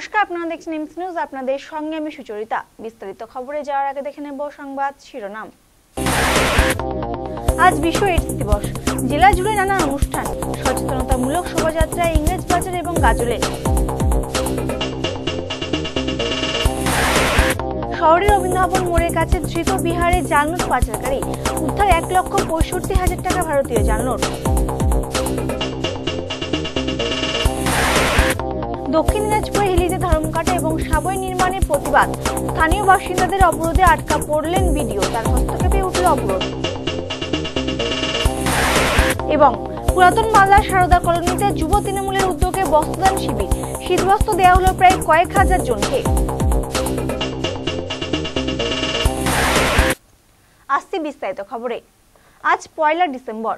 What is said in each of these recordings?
নমস্কার, আপনারা দেখছেন এমস নিউজ। আপনাদের সঙ্গে আমি সুচরিতা। বিস্তারিত খবরে যাওয়ার আগে দেখে নেব সংবাদ শিরোনাম। আজ বিশ্ব এইডস দিবস। জেলা জুড়ে নানা অনুষ্ঠান, সচেতনতামূলক শোভাযাত্রা ইংরেজবাজার এবং গাজলে। শহরের রবীন্দ্রভবন মোড়ের কাছে ধৃত বিহারে জালনোট পাচারকারী, উদ্ধার 1,65,000 টাকা ভারতীয় জালনোট। দক্ষিণ দিনাজপুরে হিলিতে ধর্মঘাটা এবং সাবই নির্মাণের প্রতিবাদ। স্থানীয় বাসিন্দাদের অবরোধে আটকা পড়লেন বিডিও, তার হস্তক্ষেপে উঠল অবরোধ। এবং পুরাতন মালদার সারদা কলোনিতে যুব তৃণমূলের উদ্যোগে বস্ত্রদান শিবির, শীতবস্ত্র দেওয়া হলো প্রায় কয়েক হাজার জনকে। আসছে বিস্তারিত খবরে। আজ 1 ডিসেম্বর,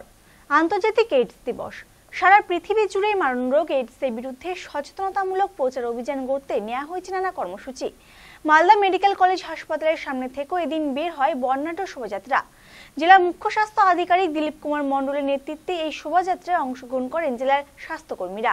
আন্তর্জাতিক এইডস দিবস। সারা পৃথিবী জুড়ে মারণ রোগ এইডসের বিরুদ্ধে সচেতনতামূলক প্রচার অভিযান করতে নেওয়া হয়েছে নানা কর্মসূচি। মালদা মেডিকেল কলেজ হাসপাতালের সামনে থেকেও এদিন বের হয় বর্ণাঢ্য শোভাযাত্রা। জেলা মুখ্য স্বাস্থ্য আধিকারিক দিলীপ কুমার মণ্ডলের নেতৃত্বে এই শোভাযাত্রায় অংশগ্রহণ করেন জেলার স্বাস্থ্যকর্মীরা।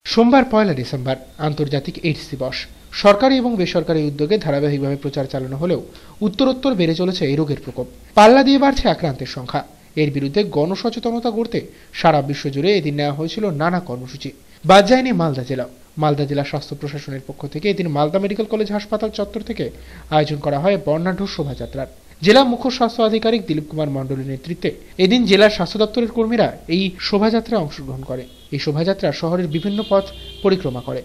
সোমবার 1 ডিসেম্বর আন্তর্জাতিক এইডস দিবস। সরকারি এবং বেসরকারি উদ্যোগে ধারাবাহিকভাবে প্রচার চালানো হলেও উত্তরোত্তর বেড়ে চলেছে এই রোগের প্রকোপ। পাল্লা দিয়ে বাড়ছে আক্রান্তের সংখ্যা। এর বিরুদ্ধে গণসচেতনতা গড়তে সারা বিশ্ব জুড়ে এদিন নেওয়া হয়েছিল নানা কর্মসূচি। বাদ যায়নি মালদা জেলা। মালদা জেলা স্বাস্থ্য প্রশাসনের পক্ষ থেকে এদিন মালদা মেডিকেল কলেজ হাসপাতাল চত্বর থেকে আয়োজন করা হয় বর্ণাঢ্য শোভাযাত্রার। জেলা মুখ্য স্বাস্থ্য আধিকারিক দিলীপ কুমার মণ্ডলের নেতৃত্বে এদিন জেলার স্বাস্থ্য দপ্তরের কর্মীরা এই শোভাযাত্রায় অংশগ্রহণ করে। এই শোভাযাত্রা শহরের বিভিন্ন পথ পরিক্রমা করে।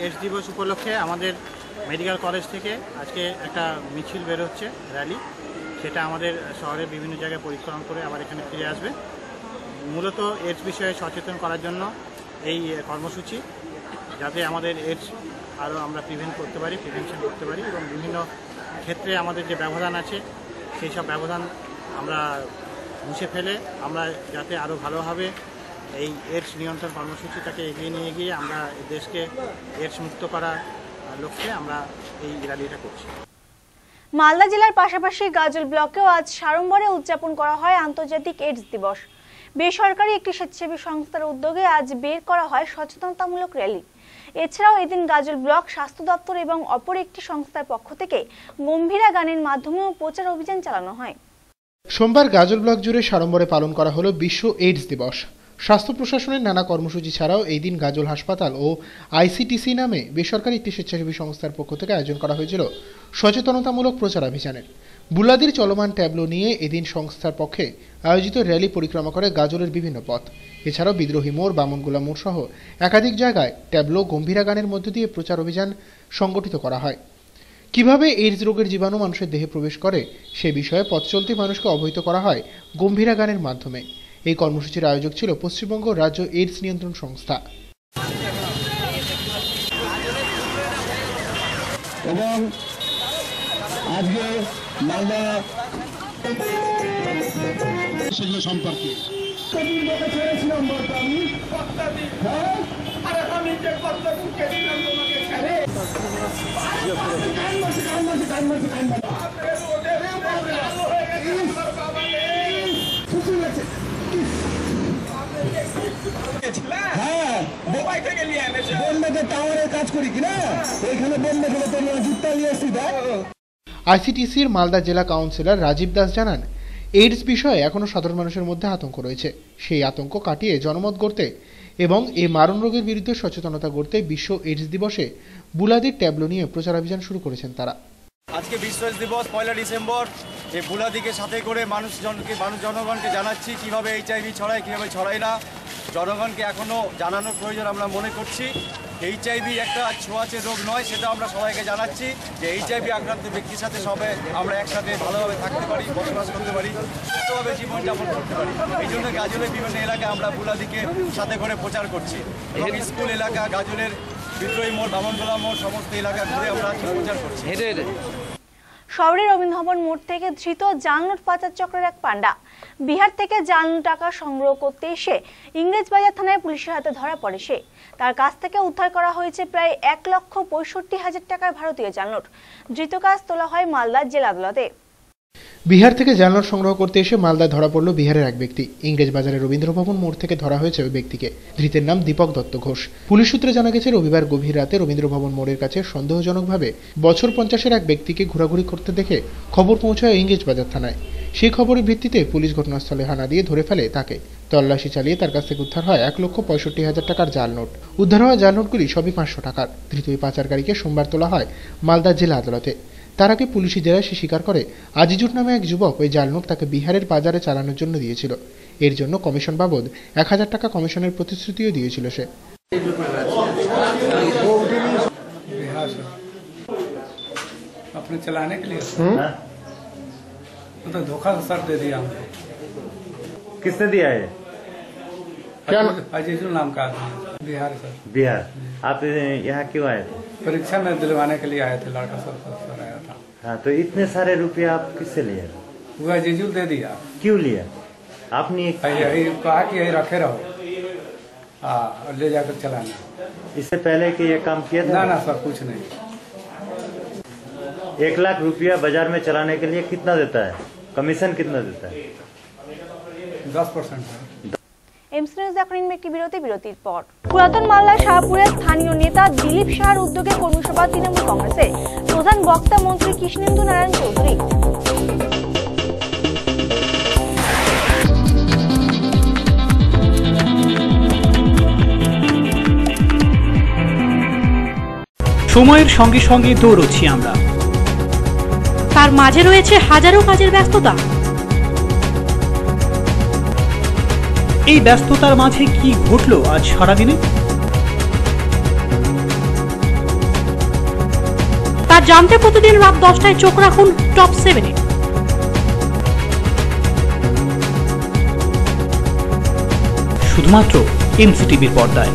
এইডস দিবস উপলক্ষে আমাদের মেডিকেল কলেজ থেকে আজকে একটা মিছিল বেরোচ্ছে, র্যালি। সেটা আমাদের শহরের বিভিন্ন জায়গায় পরিক্রমা করে আবার এখানে ফিরে আসবে। মূলত এইডস বিষয়ে সচেতন করার জন্য এই কর্মসূচি, যাতে আমাদের এইডস আরও আমরা প্রিভেনশন করতে পারি এবং বিভিন্ন ক্ষেত্রে আমাদের যে ব্যবধান আছে সেই সব ব্যবধান আমরা মুছে ফেলে আমরা যাতে আরও ভালোভাবে এই এইডস নিয়ন্ত্রণ কর্মসূচিটাকে এগিয়ে নিয়ে গিয়ে আমরা দেশকে এইডস মুক্ত করার লক্ষ্যে আমরা এই র্যালিটা করছি। মালদা জেলার পাশাপাশি গাজল ব্লকেও আজ সাড়ম্বরে উদযাপন করা হয় আন্তর্জাতিক এইডস দিবস। বেসরকারি একটি স্বেচ্ছাসেবী সংস্থার উদ্যোগে আজ বের করা হয় সচেতনতামূলক র্যালি। এছাড়াও এদিন গাজল ব্লক স্বাস্থ্য দপ্তর এবং অপর একটি সংস্থার পক্ষ থেকে গম্ভীরা গানের মাধ্যমেও প্রচার অভিযান চালানো হয়। সোমবার গাজল ব্লক জুড়ে সাড়ম্বরে পালন করা হলো বিশ্ব এইডস দিবস। স্বাস্থ্য প্রশাসনের নানা কর্মসূচি ছাড়াও এই দিন গাজল হাসপাতাল ও আইসিটিসি নামে বেসরকারি একটি স্বেচ্ছাসেবী সংস্থার পক্ষ থেকে আয়োজন করা হয়েছিল সচেতনতামূলক প্রচার অভিযানের। বুলাদির চলমান ট্যাবলো নিয়ে এদিন সংস্থার পক্ষে আয়োজিত র্যালি পরিক্রমা করে গাজলের বিভিন্ন পথ। এছাড়াও বিদ্রোহী মোড়, বামনগোলা মোড় সহ একাধিক জায়গায় ট্যাবলো, গম্ভীরা গানের মধ্য দিয়ে প্রচার অভিযান সংগঠিত করা হয়। কিভাবে এইডস রোগের জীবাণু মানুষের দেহে প্রবেশ করে সে বিষয়ে পথ চলতি মানুষকে অবহিত করা হয় গম্ভীরা গানের মাধ্যমে। এই কর্মসূচির আয়োজক ছিল পশ্চিমবঙ্গ রাজ্য এইডস নিয়ন্ত্রণ সংস্থা। এবং আজকে মালদা সেগুলো সম্পর্কে আইসিটিসির মালদা জেলা কাউন্সিলর রাজীব দাস জানান, এইডস বিষয়ে এখনো সাধারণ মানুষের মধ্যে আতঙ্ক রয়েছে। সেই আতঙ্ক কাটিয়ে জনমত গড়তে এবং এই মারণ রোগের বিরুদ্ধে সচেতনতা গড়তে বিশ্ব এইডস দিবসে বুলাদির ট্যাবলো নিয়ে প্রচার অভিযান শুরু করেছেন তারা। আজকে বিশ্ব এইডস দিবস 1 ডিসেম্বর এই বুলাদিকে সাথে করে জনগণকে জানাচ্ছি কিভাবে এইচআইভি ছড়ায়, কীভাবে ছড়ায় না। জনগণকে এখনও জানানোর প্রয়োজন আমরা মনে করছি। এইচআইভি একটা ছোঁয়াচে রোগ নয়, সেটা আমরা সবাইকে জানাচ্ছি যে এইচআইভি আক্রান্ত ব্যক্তির সাথে সবাই আমরা একসাথে ভালোভাবে থাকতে পারি, বসবাস করতে পারি, সুস্থভাবে জীবনযাপন করতে পারি। এই জন্য গাজলের বিভিন্ন এলাকায় আমরা বুলাদিকে সাথে করে প্রচার করছি এবং স্কুল এলাকা, গাজলের বিদ্রোহী মোড়, বামনগোলা মোড় সমস্ত এলাকা ঘুরে আমরা প্রচার করছি। শহরের রবীন্দ্র ভবন মোড় থেকে ধৃত জাল নোট পাচার চক্রের এক পান্ডা। বিহার থেকে জাল টাকা সংগ্রহ করতে এসে ইংরেজবাজার থানায় পুলিশের হাতে ধরা পড়ে সে। তার কাছ থেকে উদ্ধার করা হয়েছে প্রায় 1,65,000 টাকার ভারতীয় জাল নোট। ধৃত কাজ তোলা হয় মালদা জেলা আদালতে। বিহার থেকে জাল নোট সংগ্রহ করতে এসে মালদায় ধরা পড়ল বিহারের এক ব্যক্তি। ইংরেজবাজারের রবীন্দ্র ভবন মোড় থেকে ধরা হয়েছে ওই ব্যক্তিকে। ধৃতের নাম দীপক দত্ত ঘোষ। পুলিশ সূত্রে জানা গেছে, রবিবার গভীর রাতে রবীন্দ্র ভবন মোড়ের কাছে সন্দেহজনকভাবে বছর 50-এর এক ব্যক্তিকে ঘোরাঘুরি করতে দেখে খবর পৌঁছায় ইংরেজবাজার থানায়। সেই খবরের ভিত্তিতে পুলিশ ঘটনাস্থলে হানা দিয়ে ধরে ফেলে তাকে। তল্লাশি চালিয়ে তার কাছ থেকে উদ্ধার হয় 1,65,000 টাকার জাল নোট। উদ্ধার হওয়া জাল নোটগুলি সবই 500 টাকার। ধৃত ওই পাচারকারীকে সোমবার তোলা হয় মালদা জেলা আদালতে। তার আগে পুলিশি জেরায় সে স্বীকার করে, আজিজুর নামে এক যুবক ওই জাল নোট তাকে বিহারের বাজারে চালানোর জন্য দিয়েছিল। এর জন্য কমিশন বাবদ 1000 টাকা কমিশনের প্রতিশ্রুতিও দিয়েছিল সে। अपने चलाने के लिए तो धोखा सर दे दिया हमको। किसने दिया है? क्या अजीजुल नाम का आदमी, बिहार सर। बिहार। आप यहाँ क्यों आए थे? परीक्षा में दिलवाने के लिए आए थे, लड़का सर आया था। हाँ, तो इतने सारे रुपया आप किससे लिए? वो अजीजुल दे दिया। क्यों लिया? आपने यही कहा कि यही रखे रहो, हाँ, और ले जाकर चलाना। इससे पहले कि ये काम किया था? ना सर, कुछ नहीं। 1 लाख रुपया बाजार में चलाने के लिए कितना देता है? कमीशन कितना देता है? 10%। এমস নিউজ এখন একটি বিরতির পর। পুরাতন মালদা শাহপুরের স্থানীয় নেতা দিলীপ শাহর উদ্যোগে কর্মসভা তৃণমূল কংগ্রেসে। প্রধান বক্তা মন্ত্রী কৃষ্ণেন্দু নারায়ণ চৌধুরী। সময়ের সঙ্গে সঙ্গে দৌড়চ্ছি আমরা, তার মাঝে রয়েছে হাজারো কাজের ব্যস্ততা। এই ব্যস্ততার মাঝে কি ঘটলো আজ সারাদিনে, তা জানতে প্রতিদিন রাত 10টায় চোখ রাখুন টপ 7-এ। শুধুমাত্র এমসিটিভির পর্দায়।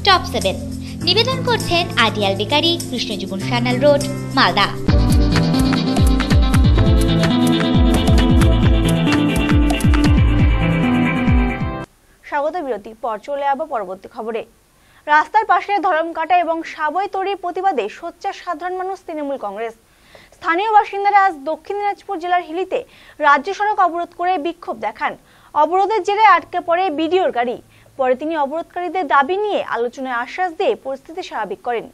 টপ 7 নিবেদন করছেন ideal bakery, Krishnajiban Sanyal road, Malda. স্বাগত বিরতির পর চলে যাব পরবর্তী খবরে। রাস্তার পাশে ধরম কাটা এবং সাবই তৈরির প্রতিবাদে সোচ্চার সাধারণ মানুষ তৃণমূল কংগ্রেস। স্থানীয় বাসিন্দারা আজ দক্ষিণ দিনাজপুর জেলার হিলিতে রাজ্য সড়ক অবরোধ করে বিক্ষোভ দেখান। অবরোধের জেরে আটকে পড়ে বিডিওর গাড়ি। পরে তিনি অবরোধকারীদের দাবি নিয়ে আলোচনায় আশ্বাস দিয়ে পরিস্থিতি স্বাভাবিক করেন।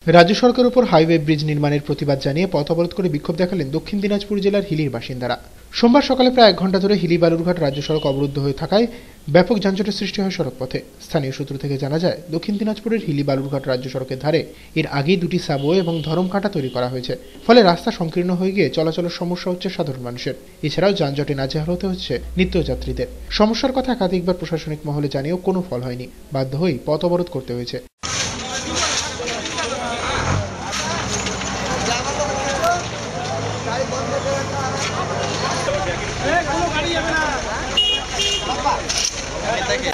রাজ্য সরকারের উপর হাইওয়ে ব্রিজ নির্মাণের প্রতিবাদ জানিয়ে পথ অবরোধ করে বিক্ষোভ দেখালেন দক্ষিণ দিনাজপুর জেলার হিলির বাসিন্দারা। সোমবার সকালে প্রায় 1 ঘন্টা ধরে হিলি বালুরঘাট রাজ্য সড়ক অবরুদ্ধ হয়ে থাকায় ব্যাপক যানজটের সৃষ্টি হয় সড়কপথে। স্থানীয় সূত্র থেকে জানা যায়, দক্ষিণ দিনাজপুরের হিলি বালুরঘাট রাজ্য সড়কের ধারে এর আগেই 2টি সাবওয়ে এবং ধরমকাঁটা তৈরি করা হয়েছে। ফলে রাস্তা সংকীর্ণ হয়ে গিয়ে চলাচলের সমস্যা হচ্ছে সাধারণ মানুষের। এছাড়াও যানজটে নাজেহাল হতে হচ্ছে নিত্যযাত্রীদের। সমস্যার কথা একাধিকবার প্রশাসনিক মহলে জানিয়েও কোনো ফল হয়নি। বাধ্য হয়েই পথ অবরোধ করতে হয়েছে।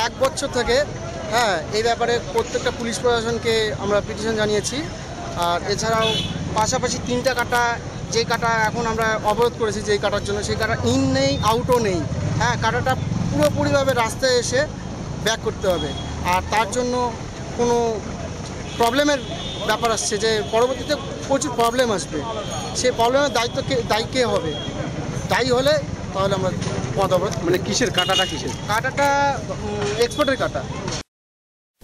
এক বছর থেকে এই ব্যাপারে প্রত্যেকটা পুলিশ প্রশাসনকে আমরা পিটিশন জানিয়েছি। আর এছাড়াও পাশাপাশি 3টা কাটা, যে কাটা এখন আমরা অবরোধ করেছি যেই কাটার জন্য, সেই কাটা ইন নেই, আউটও নেই। কাটাটা পুরোপুরিভাবে রাস্তায় এসে ব্যাক করতে হবে। আর তার জন্য কোনো প্রবলেমের ব্যাপার আসছে যে পরবর্তীতে প্রচুর প্রবলেম আসবে। সেই প্রবলেমের দায়ী কে হবে? দায়ী হলে তাহলে আমরা পথ অবরোধ। মানে কিসের কাটাটা? কাটাটা এক্সপোর্টের কাটা।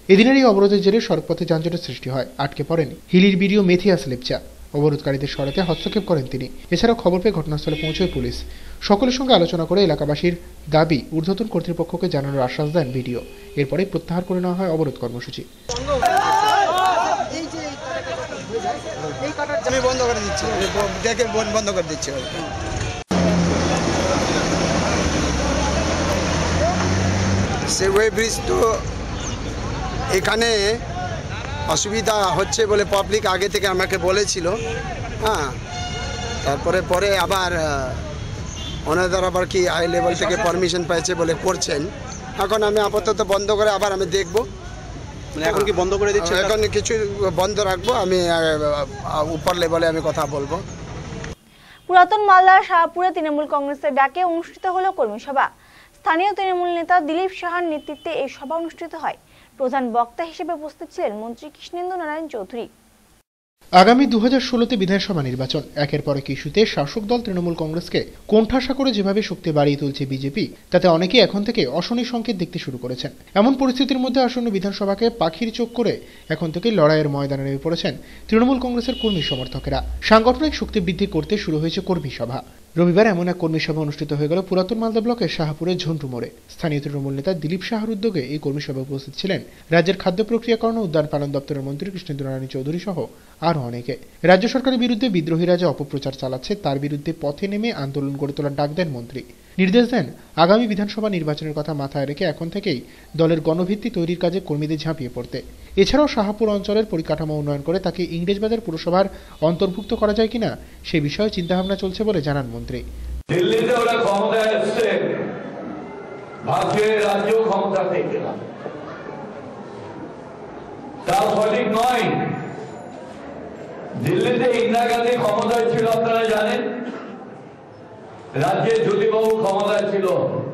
এদিনের এই অবরোধের জেরে সড়কপথে যানজটের সৃষ্টি হয়। আটকে পড়েন হিলির বিডিও মেথিয়াস লেপচা। অবরোধকারীদের সরাতে হস্তক্ষেপ করেন তিনি। এছাড়াও খবর পেয়ে ঘটনাস্থলে পৌঁছয় পুলিশ। সকলের সঙ্গে আলোচনা করে এলাকাবাসীর দাবি ঊর্ধ্বতন কর্তৃপক্ষকে জানানোর আশ্বাস দেন বিডিও। এরপরে প্রত্যাহার করে নেওয়া হয় অবরোধ কর্মসূচি। বন্ধ করে দিচ্ছি, দেখে বন্ধ করে দিচ্ছি। সেওয়ে ব্রিজ তো এখানে অসুবিধা হচ্ছে বলে পাবলিক আগে থেকে আমাকে বলেছিল। তারপরে আবার ওনাদের আবার কি হাই লেভেল থেকে পারমিশন পেয়েছে বলে করছেন। এখন আমি আপাতত বন্ধ করে আবার আমি দেখব মানে এখন কি বন্ধ করে দিচ্ছেন? এখন কিছু বন্ধ রাখবো, আমি উপর লেভেলে আমি কথা বলবো। পুরাতন মালদার শাহপুরে তৃণমূল কংগ্রেসের ডাকে অনুষ্ঠিত হলো কর্মী সভা। স্থানীয় তৃণমূল নেতা দিলীপ সাহার নেতৃত্বে এই সভা অনুষ্ঠিত হয়। প্রধান বক্তা হিসেবে উপস্থিত ছিলেন মন্ত্রী কৃষ্ণেন্দু নারায়ণ চৌধুরী। আগামী 2016তে বিধানসভা নির্বাচন, একের পর এক ইস্যুতে শাসক দল তৃণমূল কংগ্রেসকে কোণঠাসা করে যেভাবে শক্তি বাড়িয়ে তুলছে বিজেপি, তাতে অনেকেই এখন থেকে অশনি সংকেত দেখতে শুরু করেছেন। এমন পরিস্থিতির মধ্যে আসন্ন বিধানসভাকে পাখির চোখ করে এখন থেকে লড়াইয়ের ময়দানে নেমে পড়েছেন তৃণমূল কংগ্রেসের কর্মী সমর্থকেরা। সাংগঠনিক শক্তি বৃদ্ধি করতে শুরু হয়েছে কর্মী সভা। রবিবার এমন এক কর্মী সভা অনুষ্ঠিত হয়ে গেল পুরাতন মালদা ব্লকের শাহপুরের ঝন্টু মোড়ে। স্থানীয় তৃণমূল নেতা দিলীপ সাহার উদ্যোগে এই কর্মী সভায় উপস্থিত ছিলেন রাজ্যের খাদ্য প্রক্রিয়াকরণ ও উদ্যান পালন দপ্তরের মন্ত্রী কৃষ্ণেন্দু নারায়ণ চৌধুরী সহ আরও অনেকে। রাজ্য সরকারের বিরুদ্ধে বিদ্রোহীরা যে অপপ্রচার চালাচ্ছে তার বিরুদ্ধে পথে নেমে আন্দোলন গড়ে তোলার ডাক দেন মন্ত্রী। নির্দেশ দেন আগামী বিধানসভা নির্বাচনের কথা মাথায় রেখে এখন থেকেই দলের গণভিত্তি তৈরির কাজে কর্মীদের ঝাঁপিয়ে পড়তে। এছাড়াও শাহপুর অঞ্চলের পরিকাঠামো উন্নয়ন করে তাকে ইংরেজবাজার পুরসভার অন্তর্ভুক্ত করা যায় কিনা সে বিষয়ে চিন্তাভাবনা চলছে বলে জানান মন্ত্রী। দিল্লিতে ওরা ক্ষমতায় এসছে, ভাবছে রাজ্য ক্ষমতা থেকে না, তা সঠিক নয়। দিল্লিতে ইন্দিরা গান্ধী ক্ষমতায় ছিল, আপনারা জানেন। রাজ্যে জ্যোতিবাবু ক্ষমতায় ছিল,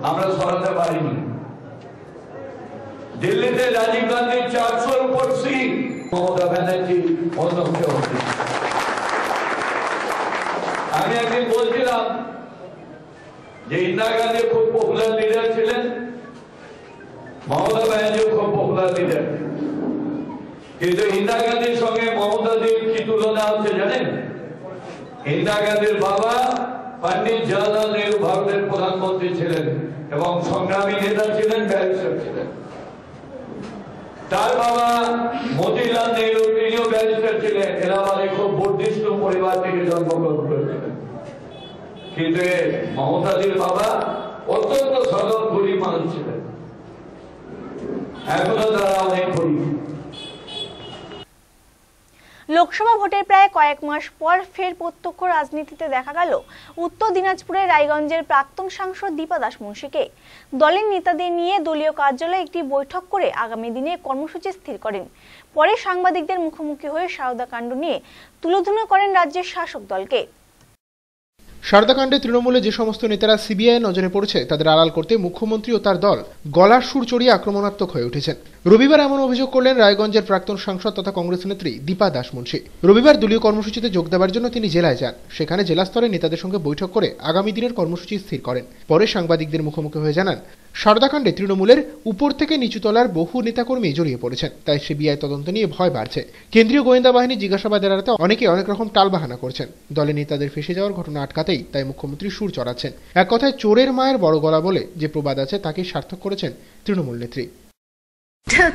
আমরা সরাতে পারিনি। দিল্লিতে রাজীব গান্ধীর 400-র উপর সিট, মমতা ব্যানার্জি অন্য মুখ্যমন্ত্রী। আমি একদিন বলছিলাম যে ইন্দিরা গান্ধী খুব পপুলার লিডার ছিলেন, মমতা ব্যানার্জিও খুব পপুলার লিডার, কিন্তু ইন্দিরা গান্ধীর সঙ্গে মমতাজির কি তুলনা হচ্ছে জানেন? ইন্দিরা গান্ধীর বাবা পণ্ডিত জওহরলাল নেহরু ভারতের প্রধানমন্ত্রী ছিলেন এবং সংগ্রামী নেতা ছিলেন, ব্যারিস্টার ছিলেন। তার বাবা মতিলাল নেহরু, তিনিও ব্যারিস্টার ছিলেন, এলাহাবাদে খুব বুদ্ধিষ্ট পরিবার থেকে জন্মগ্রহণ করেছিলেন। কিন্তু মমতাজির বাবা অত্যন্ত সরল গরিব মানুষ ছিলেন, এখনো তারা অনেক গরিব। লোকসভা ভোটের প্রায় কয়েক মাস পর ফের প্রত্যক্ষ রাজনীতিতে দেখা গেল উত্তর দিনাজপুরের রায়গঞ্জের প্রাক্তন সাংসদ দীপা দাস মুন্সিকে। দলের নেতাদের নিয়ে দলীয় কার্যালয়ে একটি বৈঠক করে আগামী দিনে কর্মসূচি স্থির করেন। পরে সাংবাদিকদের মুখোমুখি হয়ে সারদা কাণ্ড নিয়ে তুলোধনা করেন রাজ্যের শাসক দলকে। সারদাকাণ্ডে তৃণমূলে যে সমস্ত নেতারা সিবিআই নজরে পড়েছে তাদের আড়াল করতে মুখ্যমন্ত্রী ও তার দল গলার সুর চড়িয়ে আক্রমণাত্মক হয়ে উঠেছেন। রবিবার এমন অভিযোগ করলেন রায়গঞ্জের প্রাক্তন সাংসদ তথা কংগ্রেস নেত্রী দীপা দাস মুন্সি। রবিবার দলীয় কর্মসূচিতে যোগ দেওয়ার জন্য তিনি জেলায় যান। সেখানে জেলা স্তরে নেতাদের সঙ্গে বৈঠক করে আগামী দিনের কর্মসূচি স্থির করেন। পরে সাংবাদিকদের মুখোমুখি হয়ে জানান, সারদাকাণ্ডে তৃণমূলের উপর থেকে নিচুতলার বহু নেতাকর্মী জড়িয়ে পড়েছেন, তাই সিবিআই তদন্ত নিয়ে ভয় বাড়ছে। কেন্দ্রীয় গোয়েন্দা বাহিনী জিজ্ঞাসাবাদ এড়াতে অনেকে অনেক রকম টালবাহানা করছেন। দলের নেতাদের ফেসে যাওয়ার ঘটনা আটকাতেই তাই মুখ্যমন্ত্রী সুর চড়াচ্ছেন। এক কথায় চোরের মায়ের বড় গলা বলে যে প্রবাদ আছে তাকে সার্থক করেছেন তৃণমূল নেত্রী।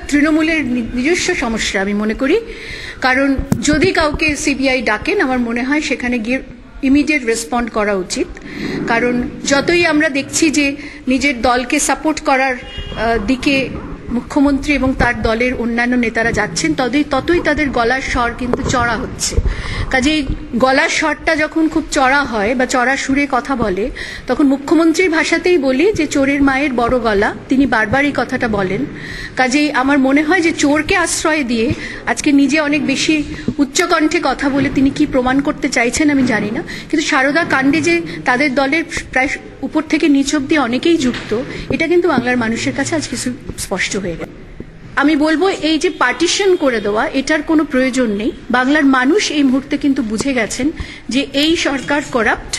তৃণমূলের নিজস্ব সমস্যা আমি মনে করি, কারণ যদি কাউকে সিবিআই ডাকেন আমার মনে হয় সেখানে গিয়ে ইমিডিয়েট রেসপন্ড করা উচিত। কারণ যতই আমরা দেখছি যে নিজের দলকে সাপোর্ট করার দিকে মুখ্যমন্ত্রী এবং তার দলের অন্যান্য নেতারা যাচ্ছেন, ততই তাদের গলার স্বর কিন্তু চড়া হচ্ছে। কাজেই গলার স্বরটা যখন খুব চড়া হয় বা চড়া সুরে কথা বলে, তখন মুখ্যমন্ত্রীর ভাষাতেই বলি যে চোরের মায়ের বড় গলা, তিনি বারবার এই কথাটা বলেন। কাজেই আমার মনে হয় যে চোরকে আশ্রয় দিয়ে আজকে নিজে অনেক বেশি উচ্চকণ্ঠে কথা বলে তিনি কি প্রমাণ করতে চাইছেন আমি জানি না, কিন্তু সারদা কাণ্ডে যে তাদের দলের প্রায় উপর থেকে নিচ অব্দি অনেকেই যুক্ত, এটা কিন্তু বাংলার মানুষের কাছে আজকে স্পষ্ট হয়ে গেল। আমি বলবো এই যে পার্টিশন করে দেওয়া, এটার কোনো প্রয়োজন নেই। বাংলার মানুষ এই মুহূর্তে কিন্তু বুঝে গেছেন যে এই সরকার করাপ্ট।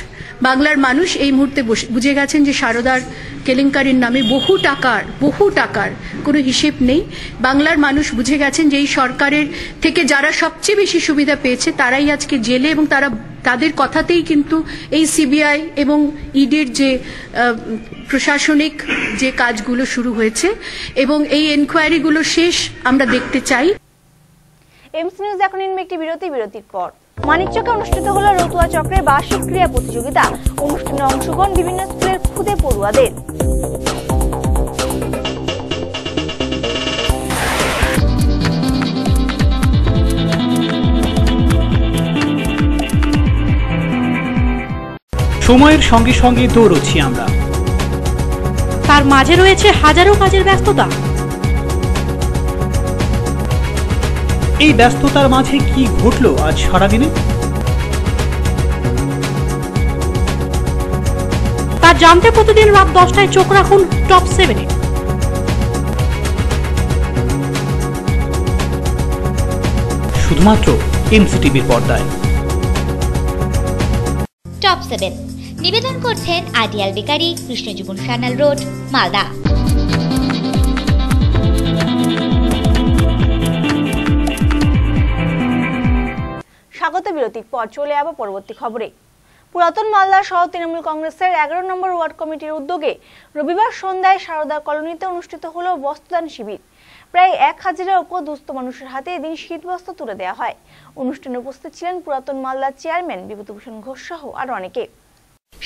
বাংলার মানুষ এই মুহূর্তে বুঝে গেছেন যে সারদার কেলেঙ্কারির নামে বহু টাকার কোনো হিসেব নেই। বাংলার মানুষ বুঝে গেছেন যে এই সরকারের থেকে যারা সবচেয়ে বেশি সুবিধা পেয়েছে তারাই আজকে জেলে, এবং তাদের কথাতেই কিন্তু এই সিবিআই এবং ইডির যে প্রশাসনিক যে কাজগুলো শুরু হয়েছে এবং এই এনকোয়ারিগুলো শেষ আমরা দেখতে চাই। এমস নিউজ এখন একটি বিরতির পর। মানিকচকে অনুষ্ঠিত হলো রতুয়া চক্রের বার্ষিক ক্রীড়া প্রতিযোগিতা। অনুষ্ঠানে অংশগ্রহণ বিভিন্ন স্কুলের খুদে পড়ুয়াদের। সময়ের সঙ্গে সঙ্গে দৌড়চ্ছি আমরা, তার মাঝে রয়েছে হাজারো কাজের ব্যস্ততা। এই ব্যস্ততার মাঝে কি ঘটলো আজ সারাদিনে? তা জানতে প্রতিদিন রাত 10টায় চোখ রাখুন টপ 7-এ। শুধুমাত্র এমসিটিভির পর্দায়। টপ 7 নিবেদন করছেন ideal bakery, Krishnajiban Sanyal road, Malda. স্বাগত বিরতির পর চলে যাব পরবর্তী খবরে। পুরাতন মালদা সহ তৃণমূল কংগ্রেসের 11 নম্বর ওয়ার্ড কমিটির উদ্যোগে রবিবার সন্ধ্যায় সারদা কলোনিতে অনুষ্ঠিত হলো বস্ত্রদান শিবির। প্রায় 1000-এর উপর দুস্থ মানুষের হাতে এদিন শীতবস্ত্র তুলে দেওয়া হয়। অনুষ্ঠানে উপস্থিত ছিলেন পুরাতন মালদার চেয়ারম্যান বিভূতিভূষণ ঘোষ সহ আরো অনেকে।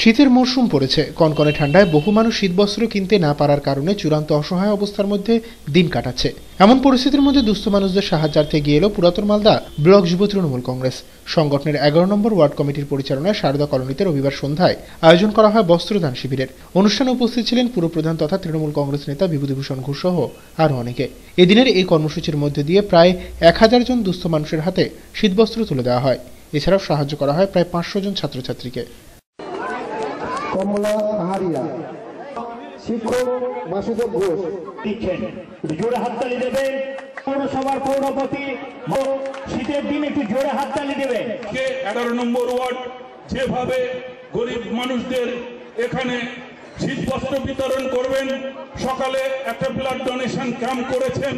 শীতের মরশুম পড়েছে। কনকনে ঠান্ডায় বহু মানুষ শীতবস্ত্র কিনতে না পারার কারণে চূড়ান্ত অসহায় অবস্থার মধ্যে দিন কাটাচ্ছে। এমন পরিস্থিতির মধ্যে দুস্থ মানুষদের সাহায্যার্থে গিয়ে এলো পুরাতন মালদা ব্লক যুব তৃণমূল কংগ্রেস। সংগঠনের 11 নম্বর ওয়ার্ড কমিটির পরিচালনায় সারদা কলোনিতে রবিবার সন্ধ্যায় আয়োজন করা হয় বস্ত্রদান শিবিরের। অনুষ্ঠানে উপস্থিত ছিলেন পুরপ্রধান তথা তৃণমূল কংগ্রেস নেতা বিভূতিভূষণ ঘোষ সহ আরো অনেকে। এদিনের এই কর্মসূচির মধ্যে দিয়ে প্রায় 1000 জন দুস্থ মানুষের হাতে শীতবস্ত্র তুলে দেওয়া হয়। এছাড়াও সাহায্য করা হয় প্রায় 500 জন ছাত্রছাত্রীকে। কমলা আহারিয়া, শিক্ষক মাসুদুর ঘোষ দিচ্ছেন, জোরে হাততালি দেবেন। পৌরসভার পৌরপতি শীতের দিন একটু জোরে হাততালি দেবে। 11 নম্বর ওয়ার্ড যেভাবে গরিব মানুষদের এখানে শীত বস্ত্র বিতরণ করবেন, সকালে একটা ব্লাড ডোনেশন ক্যাম্প করেছেন।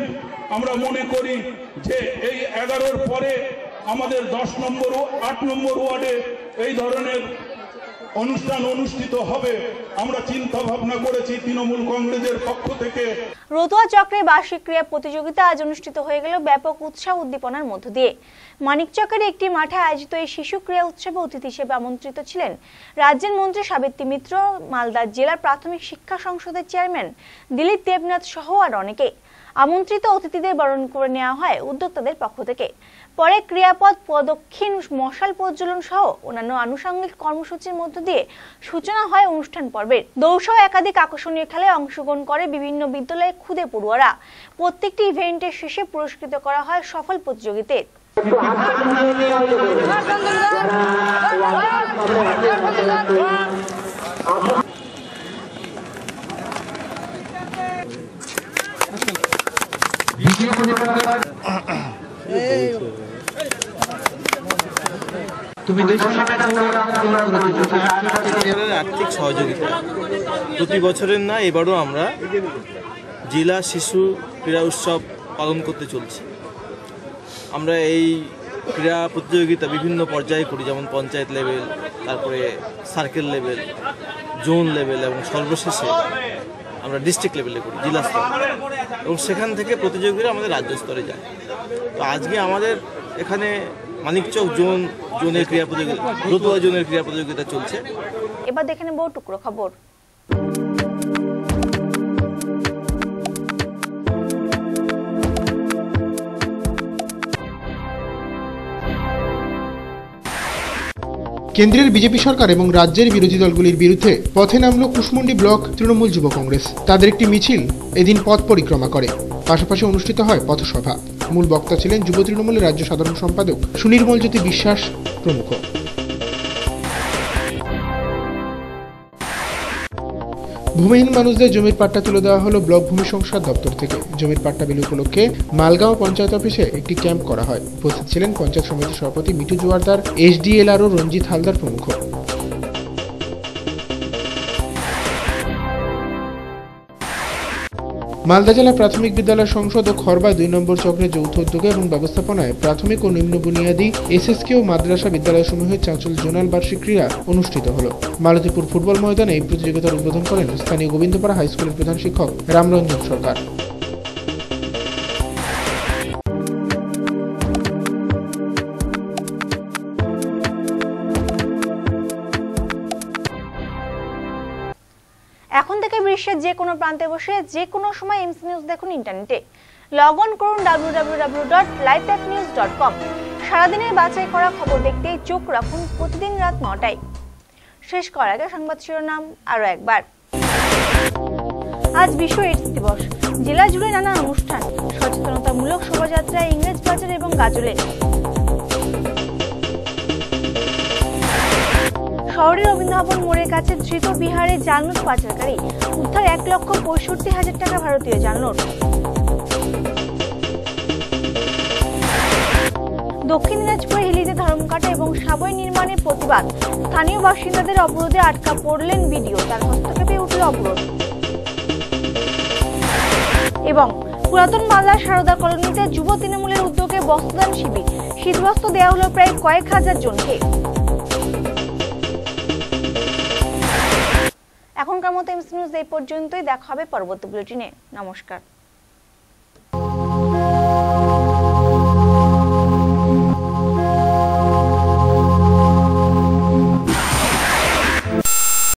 আমরা মনে করি যে এই 11-র পরে আমাদের 10 নম্বর 8 নম্বর ওয়ার্ডে এই ধরনের অনুষ্ঠান অনুষ্ঠিত হবে। আমরা চিন্তা ভাবনা করেছি তৃণমূল কংগ্রেসের পক্ষ থেকে। রতুয়া চক্রে বার্ষিক ক্রীড়া প্রতিযোগিতা আজ অনুষ্ঠিত হয়ে গেল ব্যাপক উৎসাহ উদ্দীপনার মধ্য দিয়ে। মানিকচকের একটি মাঠে আয়োজিত এই শিশু ক্রীড়া উৎসবে অতিথি হিসেবে আমন্ত্রিত ছিলেন রাজ্যের মন্ত্রী সাবিত্রী মিত্র, মালদা জেলার প্রাথমিক শিক্ষা সংসদের চেয়ারম্যান দিলীপ দেবনাথ সহ আর অনেকে। আমন্ত্রিত অতিথিদের বরণ করে নেওয়া হয় উদ্যোক্তাদের পক্ষ থেকে। পরে ক্রিয়াপদ প্রদক্ষিণ, মশাল প্রজ্বলন সহ অন্যান্য আনুষঙ্গিক কর্মসূচির মধ্য দিয়ে সূচনা হয় অনুষ্ঠান পর্বের। দৌড়সহ একাধিক আকর্ষণীয় খেলায় অংশগ্রহণ করে বিভিন্ন বিদ্যালয়ের ক্ষুদে পড়ুয়ারা। প্রত্যেকটি ইভেন্টের শেষে পুরস্কৃত করা হয় সফল প্রতিযোগীদের। আর্থিক সহযোগিতা প্রতি বছরের না, এবারও আমরা জেলা শিশু ক্রীড়া উৎসব পালন করতে চলছি। আমরা এই ক্রীড়া প্রতিযোগিতা বিভিন্ন পর্যায়ে করি, যেমন পঞ্চায়েত লেভেল, তারপরে সার্কেল লেভেল, জোন লেভেল এবং সর্বশেষে আমরা ডিস্ট্রিক্ট লেভেলে করি, জেলা স্তর, এবং সেখান থেকে প্রতিযোগীরা আমাদের রাজ্য স্তরে যায়। তো আজকে আমাদের এখানে মানিকচক জোনের ক্রীড়া প্রতিযোগিতা, রতুয়া জোনের ক্রীড়া প্রতিযোগিতা চলছে। এবার দেখে নেব টুকরো খবর। কেন্দ্রের বিজেপি সরকার এবং রাজ্যের বিরোধী দলগুলির বিরুদ্ধে পথে নামল কুশমুন্ডি ব্লক তৃণমূল যুব কংগ্রেস। তাদের একটি মিছিল এদিন পথ পরিক্রমা করে, পাশাপাশি অনুষ্ঠিত হয় পথসভা। মূল বক্তা ছিলেন যুব তৃণমূলের রাজ্য সাধারণ সম্পাদক সুনির্মলজ্যোতি বিশ্বাস প্রমুখ। ভূমিহীন মানুষদের জমির পাট্টা তুলে দেওয়া হলো ব্লক ভূমি সংস্কার দপ্তর থেকে। জমির পাট্টা বিলি উপলক্ষে মালগাঁও পঞ্চায়েত অফিসে একটি ক্যাম্প করা হয়। উপস্থিত ছিলেন পঞ্চায়েত সমিতির সভাপতি মিঠু জোয়ারদার, এসডিএলআরও রঞ্জিত হালদার প্রমুখ। মালদা জেলা প্রাথমিক বিদ্যালয় সংসদ ও খরবা 2 নম্বর চক্রের যৌথ উদ্যোগে এবং ব্যবস্থাপনায় প্রাথমিক ও নিম্ন বুনিয়াদী এসএসকে ও মাদ্রাসা বিদ্যালয়সমূহের চাঁচল জোনাল বার্ষিক ক্রীড়া অনুষ্ঠিত হলো। মালতীপুর ফুটবল ময়দানে এই প্রতিযোগিতার উদ্বোধন করেন স্থানীয় গোবিন্দপাড়া হাই স্কুলের প্রধান শিক্ষক রামরঞ্জন সরকার। এখন থেকে বিশ্বের যে কোনো প্রান্তে বসে যে কোনো সময় এমসি নিউজ দেখুন ইন্টারনেটে। লগ অন করুন www.lifenews.com। সারাদিনের বাছাই করা খবর দেখতে চোখ রাখুন প্রতিদিন রাত 9টায়। শেষ করার আগে সংবাদ শিরোনাম আরো একবার। আজ বিশ্ব এইডস দিবস। জেলা জুড়ে নানা অনুষ্ঠান, সচেতনতামূলক শোভাযাত্রা ইংরেজবাজার এবং গাজলে। শহরের রবীন্দ্রভবন মোড়ের কাছে ধৃত বিহারে জালনোট পাচারকারী, উদ্ধার 1,65,000 টাকা ভারতীয় জালনোট। দক্ষিণ দিনাজপুরে হিলিতে ধর্মঘাটা এবং সাবই নির্মাণে প্রতিবাদ, স্থানীয় বাসিন্দাদের অবরোধে আটকা পড়লেন বিডিও, তার হস্তক্ষেপে উঠল অবরোধ। এবং পুরাতন মালদার সারদা কলোনিতে যুব তৃণমূলের উদ্যোগে বস্ত্রদান শিবির, শীতবস্ত্র দেওয়া হলো প্রায় কয়েক হাজার জনকে। এখনকার মতো এমসি নিউজ এই পর্যন্তই, দেখা হবে পরবর্তী বুলেটিনে। নমস্কার।